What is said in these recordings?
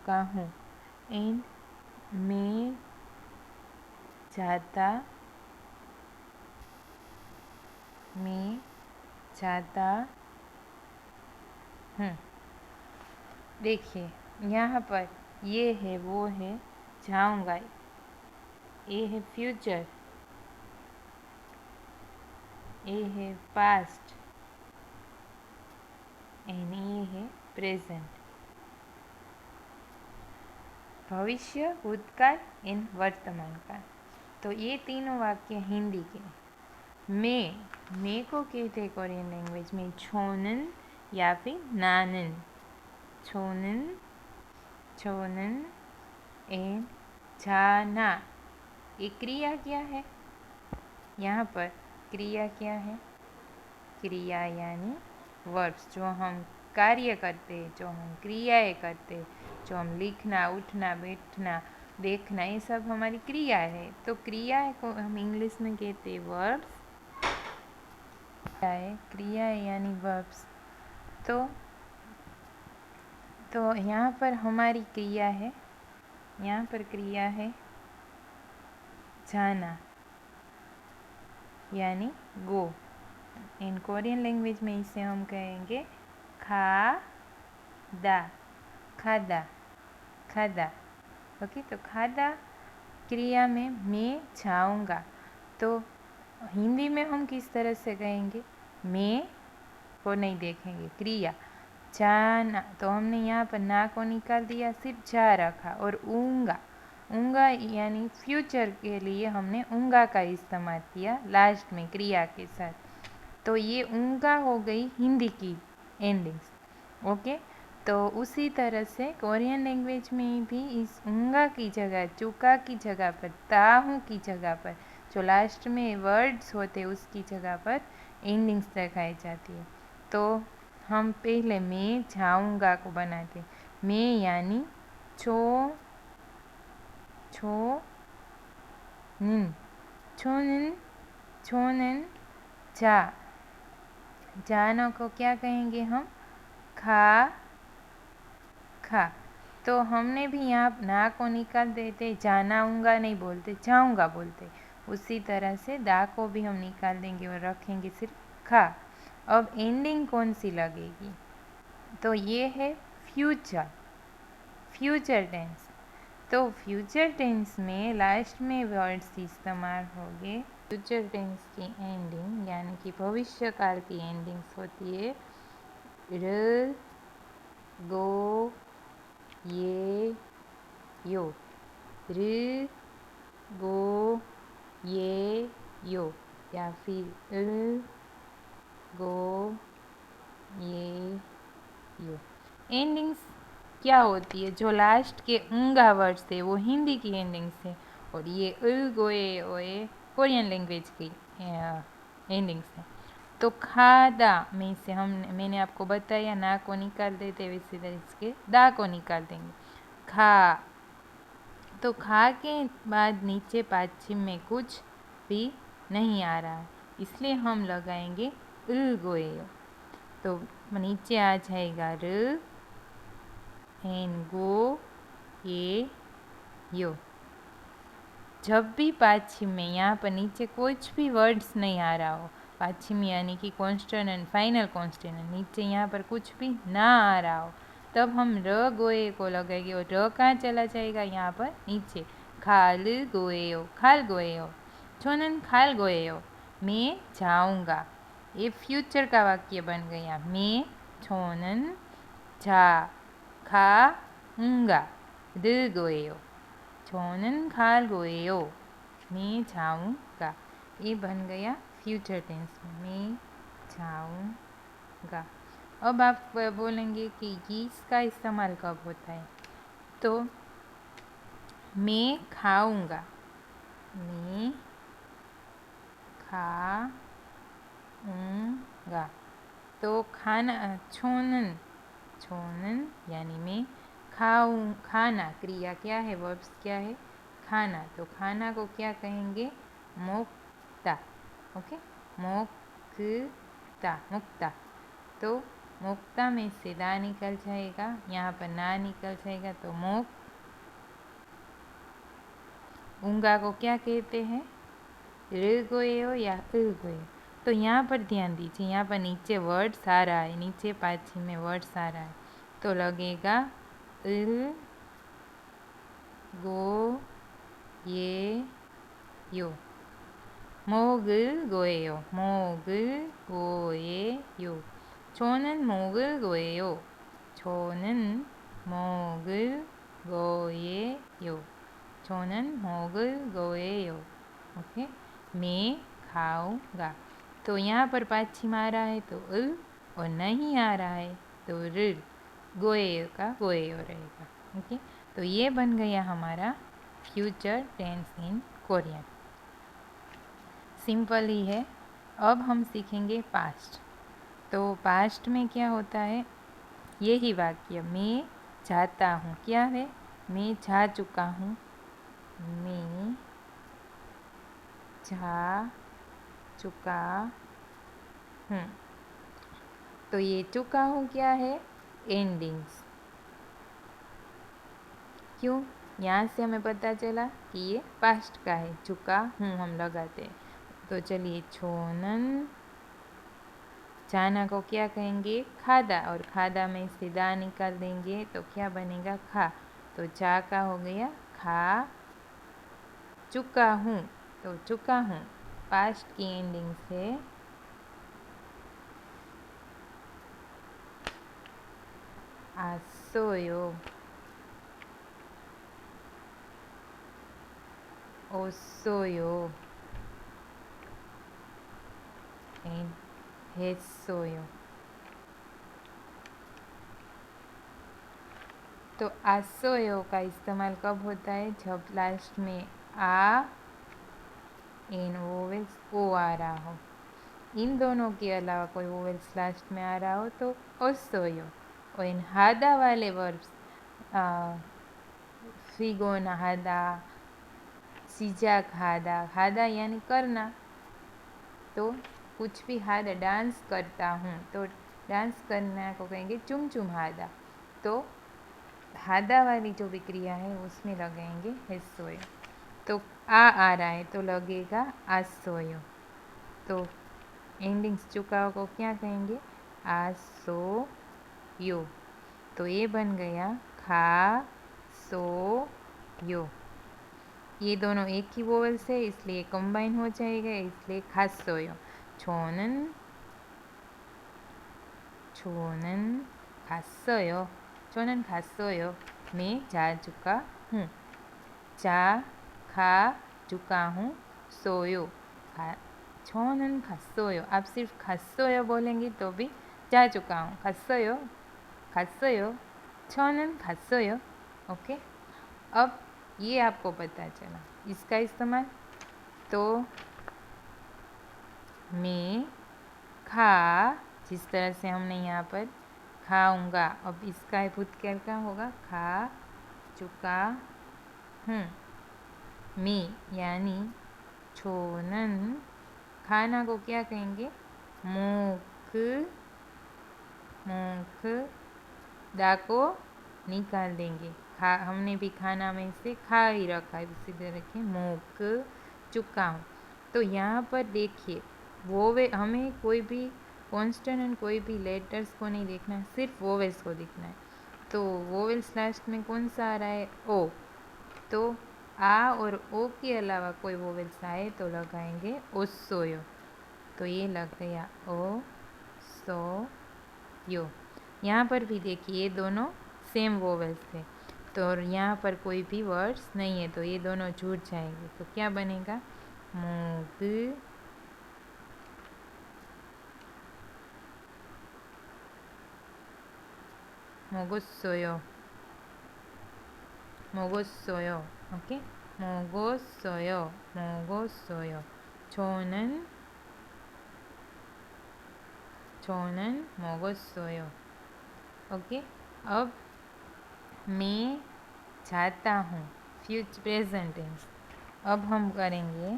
का हूँ एंड मैं जाता हूँ। देखिए यहाँ पर ये है वो है जाऊँगा, ये है फ्यूचर, ये है पास्ट एंड ये है प्रेजेंट। भविष्य, भूतकाल एंड वर्तमान काल। तो ये तीनों वाक्य हिंदी के। मैं को कहते हैं कोरियन लैंग्वेज में छोनन या फिर नानन। छोनन एंड जाना। ये क्रिया क्या है? यहाँ पर क्रिया क्या है? क्रिया यानी वर्ब्स, जो हम कार्य करते हैं, जो हम क्रियाएं करते हैं, जो हम लिखना, उठना, बैठना, देखना, ये सब हमारी क्रिया है। तो क्रिया को हम इंग्लिश में कहते हैं वर्ब्स। क्रिया यानी वर्ब्स। तो यहाँ पर हमारी क्रिया है, यहाँ पर क्रिया है जाना यानी गो। इन कोरियन लैंग्वेज में इसे हम कहेंगे खादा। ओके, तो खादा क्रिया में मैं जाऊँगा। तो हिंदी में हम किस तरह से कहेंगे? मैं को नहीं देखेंगे, क्रिया जाना। तो हमने यहाँ पर ना को निकाल दिया, सिर्फ जा रखा। और ऊँगा यानी फ्यूचर के लिए हमने ऊँगा का इस्तेमाल किया लास्ट में क्रिया के साथ। तो ये ऊँगा हो गई हिंदी की एंडिंग्स। ओके, तो उसी तरह से कोरियन लैंग्वेज में भी इस ऊँगा की जगह, चुका की जगह पर, ताहू की जगह पर, जो लास्ट में वर्ड्स होते उसकी जगह पर एंडिंग्स दिखाई जाती है। तो हम पहले मैं जाऊँगा को बनाते। मैं यानी छोनन जाना को क्या कहेंगे हम? खा। तो हमने भी यहाँ ना को निकाल देते, जानाऊँगा नहीं बोलते, जाऊँगा बोलते। उसी तरह से दा को भी हम निकाल देंगे और रखेंगे सिर्फ खा। अब एंडिंग कौन सी लगेगी? तो ये है फ्यूचर टेंस। तो फ्यूचर टेंस में लास्ट में वर्ड्स इस्तेमाल होंगे। फ्यूचर टेंस की एंडिंग यानी कि भविष्य काल की एंडिंग्स होती है र, गो, ये, यो। र, गो, ये, यो, या फिर गो, ये, यो। एंडिंग्स क्या होती है? जो लास्ट के ऊँगा वर्ड्स थे वो हिंदी की एंडिंग्स है, और ये गोए ओए कोरियन लैंग्वेज की एंडिंग्स है। तो खादा में से मैंने आपको बताया ना को निकाल देते, वैसे तरीके दा को निकाल देंगे। खा। तो खा के बाद नीचे पाछिम में कुछ भी नहीं आ रहा, इसलिए हम लगाएंगे गोए। तो नीचे आ जाएगा र एन गो ये यो। जब भी पाछिम में यहाँ पर नीचे कुछ भी वर्ड्स नहीं आ रहा हो, पाछिम यानी कि कॉन्स्टेंट, फाइनल कॉन्स्टेंट, नीचे यहाँ पर कुछ भी ना आ रहा हो, तब हम र गोए को लगाएंगे। और र कहाँ चला जाएगा? यहाँ पर नीचे। खाल गोएयो, खाल गोएयो, छोनन खाल गोएयो, मैं जाऊँगा। ये फ्यूचर का वाक्य बन गया। मैं छोनन खाऊंगा 드 거예요। 저는 갈 거예요। मैं जाऊँगा। ये बन गया फ्यूचर टेंस में, मैं जाऊँगा। अब आप बोलेंगे कि इसका इस्तेमाल कब होता है? तो मैं खाऊँगा, मैं खाऊँगा। तो खाना छोनन यानी मैं खाना, क्रिया क्या है? वर्ब्स क्या है? खाना। तो खाना को क्या कहेंगे? मोक्ता। ओके, मोक्ता। तो मोक्ता में से दा निकल जाएगा, यहाँ पर ना निकल जाएगा तो मोक। ऊंगा को क्या कहते हैं? ऋगोयो या ऋगोयो। तो यहाँ पर ध्यान दीजिए, यहाँ पर नीचे वर्ड्स आ रहा है, नीचे पाछी में वर्ड्स आ रहा है तो लगेगा ऋ गो ये यो। 목을 고예요. 목을 고예요. 저는 목을 고예요. 저는 목을 고예요. 저는 목을 고예요. ओके। मैं खाऊंगा। तो यहाँ पर पाछी आ रहा है तो और नहीं आ रहा है तो ऋ। गोएयो का गोएयो रहेगा। ओके। तो ये बन गया हमारा future tense in Korean. Simple ही है। अब हम सीखेंगे पास्ट। तो पास्ट में क्या होता है? यही वाक्य, मैं जाता हूँ, क्या है? मैं जा चुका हूँ। मैं जा चुका हूँ। तो ये चुका हूँ क्या है? एंडिंग्स। क्यों? यहाँ से हमें पता चला कि ये पास्ट का है। चुका हूँ हम लगाते हैं। तो चलिए, छोनन, जाना को क्या कहेंगे? खादा, और खादा में से दा निकाल देंगे तो क्या बनेगा? खा। तो जा का हो गया खा चुका हूँ। तो चुका हूँ पास्ट की एंडिंग से आसोयो, ओसोयो एंड हेसोयो। तो आसोयो का इस्तेमाल कब होता है? जब लास्ट में आ इन वोवेल्स ओ आ रहा हो। इन दोनों के अलावा कोई वोवेल्स लास्ट में आ रहा हो तो ओसोयो। और इन हादा वाले वर्ब्स, फिगो नहादा, सीजा खादा, खादा यानी करना, तो कुछ भी हादा, डांस करता हूँ तो डांस करना को कहेंगे चुम चुम हादा। तो हादा वाली जो भी क्रिया है उसमें लगाएंगे हेसोयो। तो आ रहा है तो लगेगा आसोयो। तो एंडिंग्स चुकाओ को क्या कहेंगे? आसोयो। तो ये बन गया खा सो यो। ये दोनों एक ही वोवेल्स है इसलिए कंबाइन हो जाएगा, इसलिए खासोयो। छोनन छोनन खासोयो। छोनन खासोयो। मैं जा चुका हूँ। जा खा चुका हूँ। सोयो खा। छोनन खासोयो। आप सिर्फ खासोयो बोलेंगे तो भी जा चुका हूँ। खासोयो खासोयो। छोनन खासोयो। ओके। अब ये आपको पता चला इसका इस्तेमाल। तो मैं खा, जिस तरह से हमने यहाँ पर खाऊंगा, अब इसका भूतकाल क्या होगा? खा चुका हूँ। मैं यानी छोनन, खाना को क्या कहेंगे? मुख। मुख दा को निकाल देंगे। खा, हमने भी खाना में से खा ही रखा है, इसी तरह रखें मुख चुका हूँ। तो यहाँ पर देखिए, हमें कोई भी कॉन्स्टेंट, कोई भी लेटर्स को नहीं देखना है, सिर्फ वोवेल्स को देखना है। तो वोवेल्स लास्ट में कौन सा आ रहा है? ओ। तो आ और ओ के अलावा कोई वोवेल्स आए तो लगाएंगे ओसोयो। तो ये लग गया ओ सो यो। यहाँ पर भी देखिए, ये दोनों सेम वोवेल्स थे तो यहाँ पर कोई भी वर्ड्स नहीं है तो ये दोनों जुड़ जाएंगे। तो क्या बनेगा? मोग मोगोसोयो। मोगोसोयो। ओके। मोगोसोयो मोगोसोयो। 저는 मोगोसोयो। ओके। अब मैं जाता हूँ, फ्यूचर प्रेजेंट टेंस। अब हम करेंगे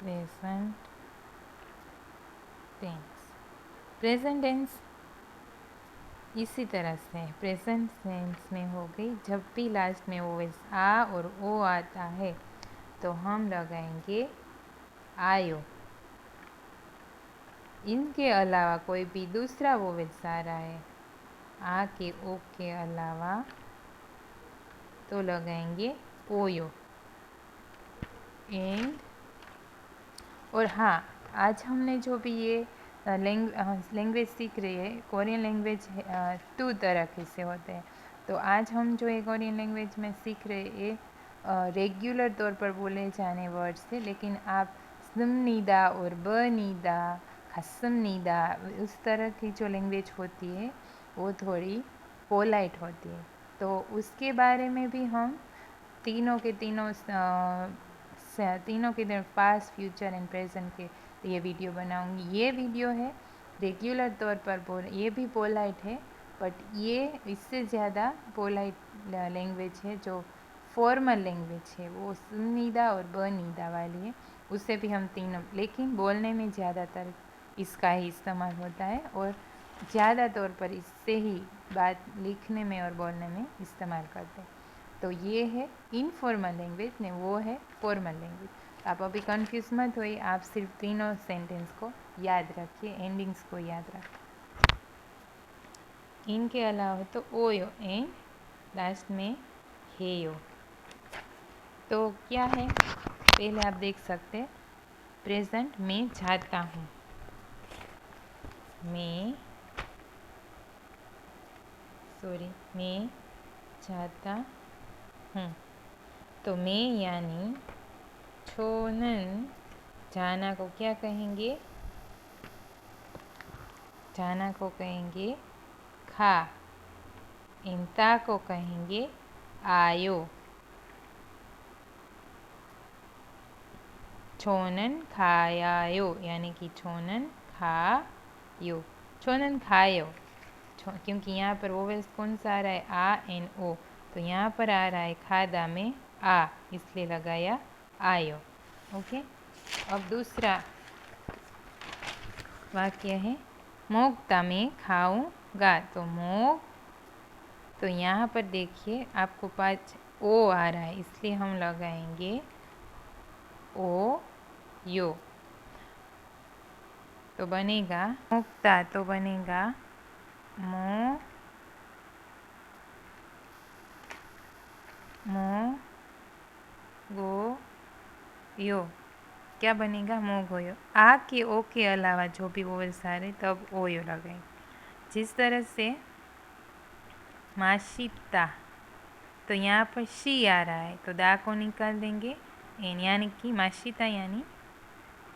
प्रेजेंट टेंस। प्रेजेंट टेंस इसी तरह से प्रेजेंट टेंस में हो गई, जब भी लास्ट में वोवेल्स आ और ओ आता है तो हम लगाएंगे आयो। इनके अलावा कोई भी दूसरा वोवेल्स आ रहा है आ के ओ के अलावा तो लगाएंगे ओयो। एंड और हाँ, आज हमने जो भी ये लैंग्वेज सीख रही है, कोरियन लैंग्वेज 2 तरह के से होते हैं। तो आज हम जो ये कोरियन लैंग्वेज में सीख रहे हैं ये रेगुलर तौर पर बोले जाने वर्ड्स थे, लेकिन आप स्नमनीदा और बनीदा, हसमनीदा, उस तरह की जो लैंग्वेज होती है वो थोड़ी पोलाइट होती है। तो उसके बारे में भी हम तीनों के तीनों पास्ट, फ्यूचर एंड प्रेजेंट के ये वीडियो बनाऊंगी। ये वीडियो है रेगुलर तौर पर ये भी पोलाइट है, बट ये इससे ज़्यादा पोलाइट लैंग्वेज है, जो फॉर्मल लैंग्वेज है वो सुनीदा और बनीदा वाली है। उससे भी हम तीनों, लेकिन बोलने में ज़्यादातर इसका ही इस्तेमाल होता है और ज़्यादा तौर पर इससे ही बात लिखने में और बोलने में इस्तेमाल करते हैं। तो ये है इनफॉर्मल लैंग्वेज ने, वो है फॉर्मल लैंग्वेज। आप अभी कंफ्यूज मत होइए, आप सिर्फ तीनों सेंटेंस को याद रखिए, एंडिंग्स को याद रखिए। इनके अलावा तो ओयो एंड लास्ट में हेयो। तो क्या है, पहले आप देख सकते हैं प्रेजेंट में जाता हूँ, मैं जाता हूँ। तो मैं यानी छोनन, जाना को क्या कहेंगे, जाना को कहेंगे खा, इंता को कहेंगे आयो। छोनन खायायो यानी कि छोनन खायो, छोनन खायो। क्योंकि यहाँ पर वोवेल्स कौन सा आ रहा है, आ एन ओ, तो यहाँ पर आ रहा है खादा में आ, इसलिए लगाया आयो। ओके, अब दूसरा वाक्य है मोगता में खाऊंगा। तो मोग, तो यहाँ पर देखिए आपको पास ओ आ रहा है, इसलिए हम लगाएंगे ओ यो। तो बनेगा मोगता, तो बनेगा मो गो यो। क्या बनेगा, मो गोयो। आ के ओ के अलावा जो भी वोवेल्स आ रहे तब ओयो लगाएंगे। जिस तरह से माशिता, तो यहाँ पर शी आ रहा है तो दा को निकाल देंगे एन, यानी कि माशिता यानी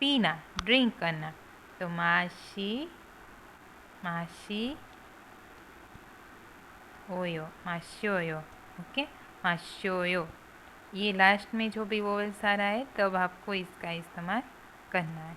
पीना, ड्रिंक करना। तो माशी ओयो, माश्योयो। ओके, माश्योयो। ये लास्ट में जो भी वोवेल्स आ रहा है तब आपको इसका इस्तेमाल करना है।